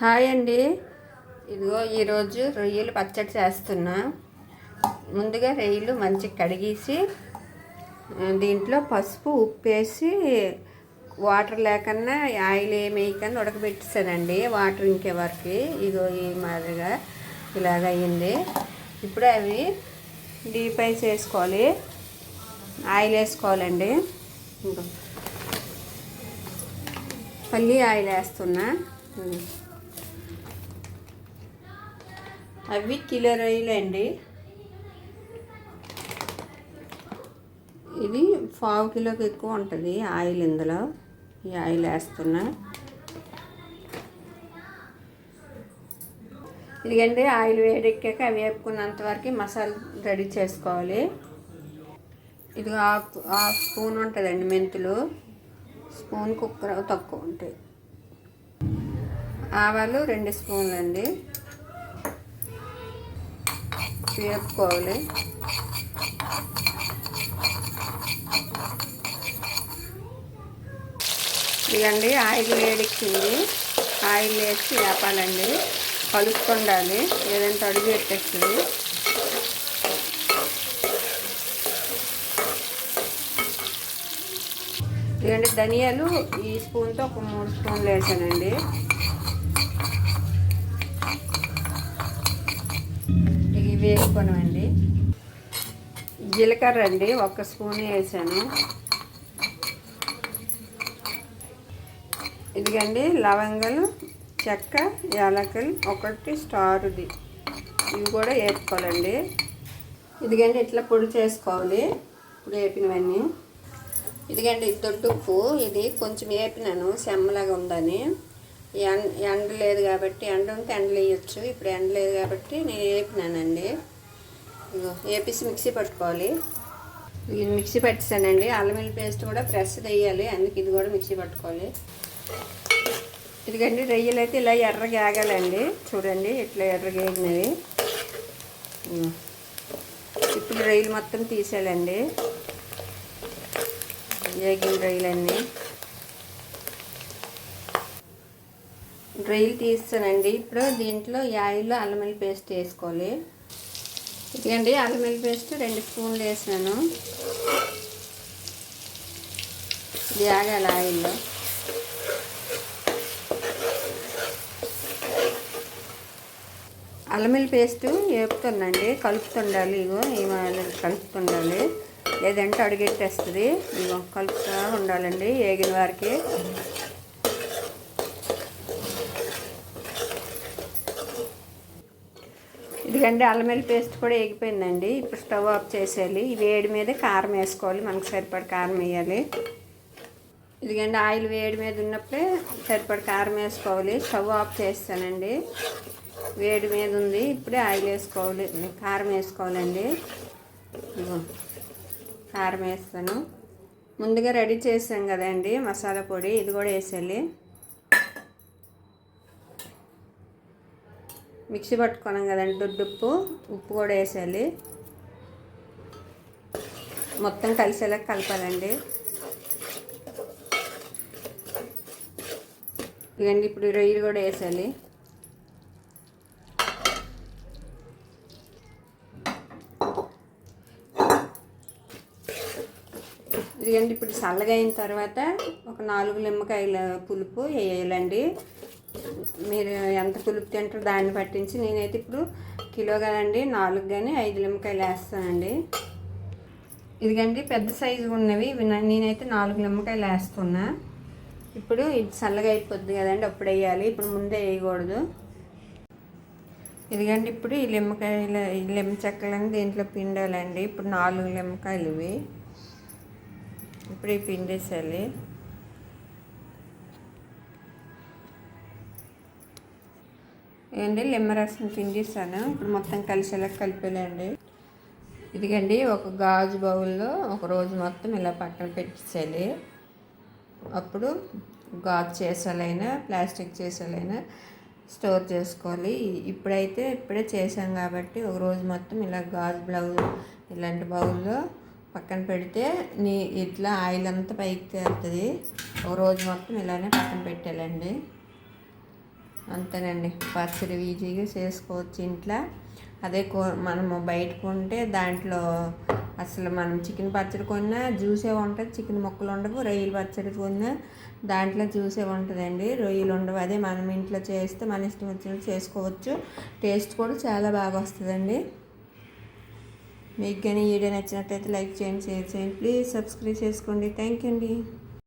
Hi అండి. ఇదిగో ఈరోజు రొయ్యలు పచ్చడి చేస్తున్నా. ముందుగా రొయ్యలు మంచిగా కడిగేసి దీంట్లో పసుపు ఉప్పు వేసి వాటర్ లేకన్నా ఆయిల్ ఏమి వేయకుండా ఉడకబెట్టేసానండి. వాటర్ ఇంకే వరకు ఇదిగో ఈ మాదిరిగా ఇలాగ అయ్యింది. ఇప్పుడు అవి డీప్ ఫ్రై చేసుకోవాలి. ఆయిల్ వేసుకోవాలండి. మళ్ళీ ఆయిల్ వేస్తున్నా. అవి కిలో రొయ్యలు అండి. ఇది 1/2 కిలోకి ఎక్కువ ఉంటుంది ఆయిల్. ఇందులో ఈ ఆయిల్ వేస్తున్నా. ఇదిగండి ఆయిల్ వేడెక్కాక అవి వేపుకున్నంత వరకు మసాలా రెడీ చేసుకోవాలి. ఇది హాఫ్ స్పూన్ ఉంటుందండి మెంతులు, స్పూన్ కుక్కర్ తక్కువ ఉంటాయి. ఆవాలు 2 స్పూన్లు అండి. వేపుకోవాలి. ఇదండి ఆయిల్ వేడెక్కింది. ఆయిల్ వేసి వేపాలండి. కలుపుకుండాలి, లేదంటే అడుగు పెట్టేస్తుంది. ఇదండి ధనియాలు ఈ స్పూన్తో ఒక 3 స్పూన్లు వేసానండి. ఇవి వేసుకోనండి. జీలకర్ర అండి 1 స్పూన్ వేసాను. ఇదిగండి లవంగాలు, చెక్క, యాలకులు 1 స్టార్ది ఇవి కూడా వేసుకోవాలండి. ఇదిగండి ఇట్లా పొడి చేసుకోవాలి. ఇప్పుడు వేపినవన్నీ. ఇదిగండి దొడ్డుప్పు, ఇది కొంచెం వేపినాను సెమ్మలాగా ఉందని. ఎండ లేదు కాబట్టి, ఎండ ఉంటే ఎండలు వేయచ్చు. ఇప్పుడు ఎండ లేదు కాబట్టి నేను వేపినానండి. వేపేసి మిక్సీ పట్టుకోవాలి. ఇది మిక్సీ పట్టేసానండి. అల్లం వెల్లుల్లి పేస్ట్ కూడా ఫ్రెష్ వేయాలి, అందుకే ఇది కూడా మిక్సీ పట్టుకోవాలి. ఇదిగండి రొయ్యలు అయితే ఇలా ఎర్రగా ఆగాలండి. చూడండి ఇట్లా ఎర్రగా వేగినవి. ఇప్పుడు రొయ్యలు మొత్తం తీసేయాలండి. వేగిన రొయ్యలన్నీ రొయ్యలు తీస్తానండి. ఇప్పుడు దీంట్లో ఈ ఆయిల్లో అల్లం వెల్లుల్లి పేస్ట్ వేసుకోవాలి. ఇదిగండి అల్లం వెల్లుల్లి పేస్ట్ 2 స్పూన్లు వేసాను. ఇది ఆగాలి ఆయిల్లో. అల్లం వెల్లుల్లి పేస్ట్ వేపుతుందండి, కలుపుతుండాలి. ఇగో ఈ కలుపుతుండాలి, లేదంటే అడుగెట్టేస్తుంది. ఇగో కలుపుతూ ఉండాలండి వేగిన వారికి. ఇదిగండి అల్లం వెల్లుల్లి పేస్ట్ కూడా వేగిపోయిందండి. ఇప్పుడు స్టవ్ ఆఫ్ చేసేయాలి. ఈ వేడి మీద కారం వేసుకోవాలి. మనకు సరిపడ కారం వేయాలి. ఇదిగండి ఆయిల్ వేడి మీద ఉన్నప్పుడే సరిపడ కారం వేసుకోవాలి. స్టవ్ ఆఫ్ చేస్తానండి. వేడి మీద ఉంది. ఇప్పుడే ఆయిల్ వేసుకోవాలి, కారం వేసుకోవాలండి. ఇదిగో కారం వేస్తాను. ముందుగా రెడీ చేసాం కదండి మసాలా పొడి, ఇది కూడా వేసేయాలి. మిక్సీ పట్టుకున్నాం కదండి దొడ్డుప్పు, ఉప్పు కూడా వేసేయాలి. మొత్తం కలిసేలా కలపాలండి. ఇదండి ఇప్పుడు రొయ్యలు కూడా వేసేయాలి. ఇదండి ఇప్పుడు చల్లగా అయిన తర్వాత ఒక 4 నిమ్మకాయల పులుపు వేయాలండి. మీరు ఎంత పులుపు తింటారో దాన్ని పట్టించి. నేనైతే ఇప్పుడు కిలో కదండి 4 కానీ 5 నిమ్మకాయలు వేస్తానండి. ఇదిగండి పెద్ద సైజు ఉన్నవి నేనైతే 4 నిమ్మకాయలు వేస్తున్నా. ఇప్పుడు ఇది చల్లగా అయిపోద్ది కదండి, అప్పుడు వేయాలి. ఇప్పుడు ముందే వేయకూడదు. ఇదిగండి ఇప్పుడు ఈ లిమ్మ చెక్కలని దీంట్లో పిండాలండి. ఇప్పుడు 4 నిమ్మకాయలు ఇవి. ఇప్పుడు ఈ పిండేసేయాలి. ఏంటి నిమ్మరసం పిండిస్తాను. ఇప్పుడు మొత్తం కలిసేలా కలిపేయాలండి. ఇదిగండి ఒక గాజు బౌల్లో ఒక రోజు మొత్తం ఇలా పక్కన పెట్టేసేయాలి. అప్పుడు గాజు చేసాలైనా ప్లాస్టిక్ చేసాలైనా స్టోర్ చేసుకోవాలి. ఇప్పుడే చేసాం కాబట్టి ఒక రోజు మొత్తం ఇలా గాజు ఇలాంటి బౌల్లో పక్కన పెడితే ఇట్లా ఆయిల్ అంతా పైకి తేలుతుంది. ఒక రోజు మొత్తం ఇలానే పక్కన పెట్టాలండి. అంతేనండి, పచ్చడి ఈజీగా చేసుకోవచ్చు ఇంట్లో. అదే మనము బయట కొంటే దాంట్లో అసలు మనం చికెన్ పచ్చడి కొన్నా జ్యూసే ఉంటుంది, చికెన్ ముక్కలు ఉండవు. రొయ్యల పచ్చడి కొన్నా దాంట్లో జ్యూసే ఉంటుందండి, రొయ్యలు ఉండవు. అదే మనం ఇంట్లో చేస్తే మన ఇష్టం వచ్చినట్టు చేసుకోవచ్చు. టేస్ట్ కూడా చాలా బాగా వస్తుందండి. మీకు కానీ వీడియో నచ్చినట్టయితే లైక్ చేయండి, షేర్ చేయండి, ప్లీజ్ సబ్స్క్రైబ్ చేసుకోండి. థ్యాంక్ యూ అండి.